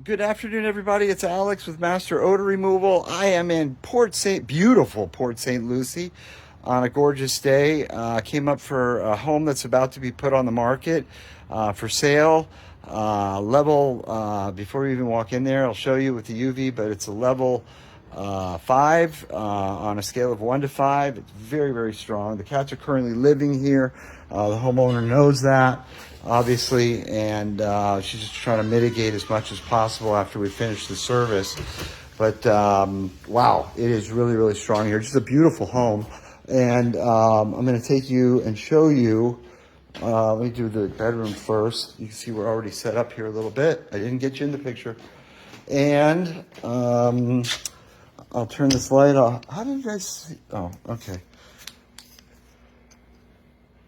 Good afternoon, everybody. It's Alex with Master Odor Removal. I am in beautiful Port St. Lucie on a gorgeous day. Came up for a home that's about to be put on the market for sale. Before we even walk in there, I'll show you with the UV, but it's a level 5 on a scale of 1 to 5. It's very, very strong. The cats are currently living here. The homeowner knows that, obviously, and she's just trying to mitigate as much as possible after we finish the service. But wow, it is really, really strong here. Just a beautiful home. And I'm going to take you and show you. Let me do the bedroom first. You can see we're already set up here a little bit. I didn't get you in the picture. And I'll turn this light off. How do you guys see? Oh, okay.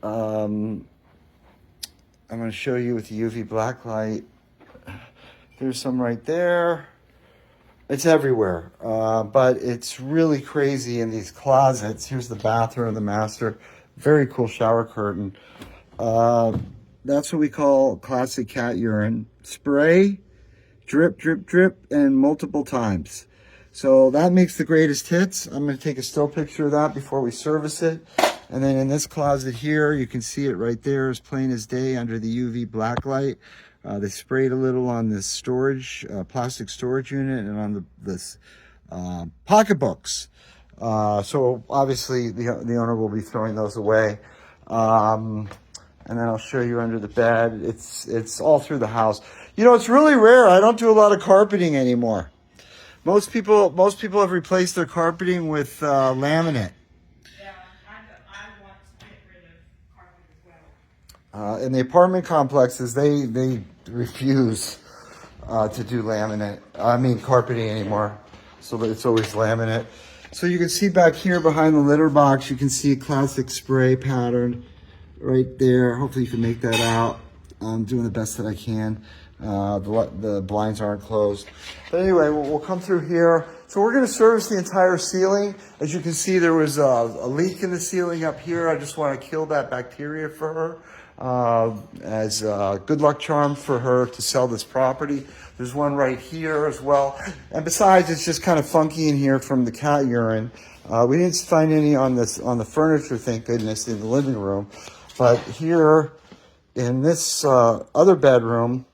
I'm going to show you with the UV black light. There's some right there. It's everywhere, but it's really crazy in these closets. Here's the bathroom, the master. Very cool shower curtain. That's what we call classic cat urine. Spray, drip, drip, drip, and multiple times. So that makes the greatest hits. I'm going to take a still picture of that before we service it. And then in this closet here, you can see it right there as plain as day under the UV black light. They sprayed a little on this storage, plastic storage unit and on this pocketbooks. So obviously the owner will be throwing those away. And then I'll show you under the bed. It's all through the house. You know, it's really rare. I don't do a lot of carpeting anymore. Most people have replaced their carpeting with laminate. Yeah, I want to get rid of carpet as well. In the apartment complexes, they refuse to do carpeting anymore. So it's always laminate. So you can see back here behind the litter box, you can see a classic spray pattern right there. Hopefully you can make that out. I'm doing the best that I can. The blinds aren't closed. But anyway, we'll come through here. So we're going to service the entire ceiling. As you can see, there was a leak in the ceiling up here. I just want to kill that bacteria for her as a good luck charm for her to sell this property. There's one right here as well. And besides, it's just kind of funky in here from the cat urine. We didn't find any on the furniture, thank goodness, in the living room. But here in this other bedroom,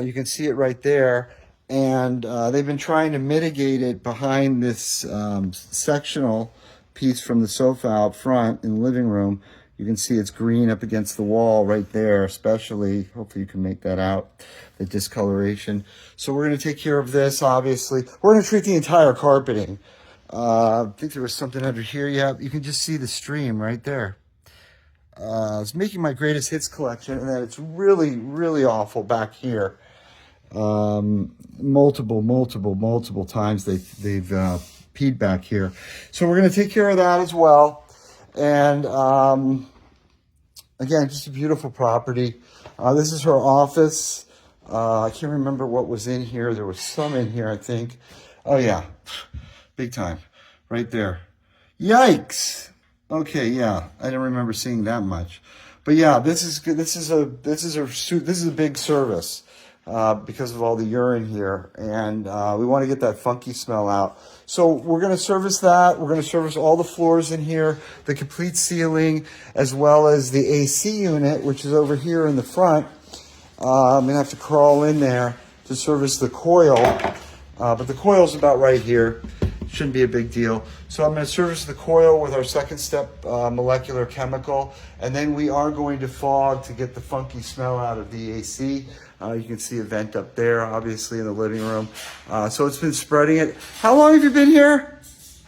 you can see it right there. And they've been trying to mitigate it behind this sectional piece from the sofa out front in the living room. You can see it's green up against the wall right there, especially. Hopefully you can make that out, the discoloration. So we're going to take care of this, obviously. We're going to treat the entire carpeting. I think there was something under here. Yeah, you can just see the stream right there. I was making my greatest hits collection, and then it's really, really awful back here. Multiple times they've peed back here. So we're going to take care of that as well. And again, just a beautiful property. This is her office. I can't remember what was in here. There was some in here, I think. Oh yeah, big time, right there. Yikes. Okay, yeah, I don't remember seeing that much, but yeah, this is good. This is a big service because of all the urine here, and we want to get that funky smell out. So we're going to service that. We're going to service all the floors in here, the complete ceiling, as well as the AC unit, which is over here in the front. I'm going to have to crawl in there to service the coil, but the coil's about right here. Shouldn't be a big deal. So I'm going to service the coil with our second step molecular chemical, and then we are going to fog to get the funky smell out of the AC. You can see a vent up there, obviously, in the living room. So it's been spreading it. How long have you been here?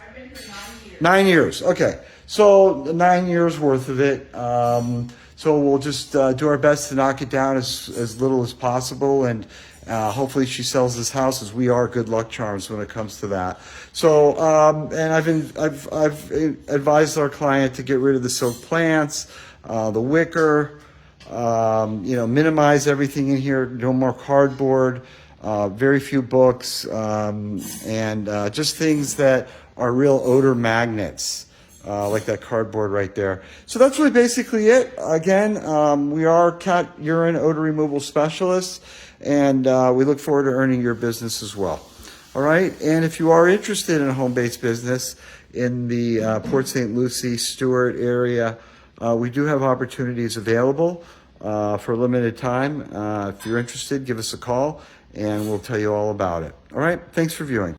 I've been here 9 years. 9 years, okay. So 9 years worth of it. So we'll just do our best to knock it down as little as possible, and hopefully she sells this house, as we are good luck charms when it comes to that. So, and I've advised our client to get rid of the silk plants, the wicker, minimize everything in here. No more cardboard, very few books, and just things that are real odor magnets. like that cardboard right there. So that's really basically it. Again, we are cat urine odor removal specialists, and we look forward to earning your business as well. All right, and if you are interested in a home-based business in the Port St. Lucie, Stewart area, we do have opportunities available for a limited time. If you're interested, give us a call, and we'll tell you all about it. All right, thanks for viewing.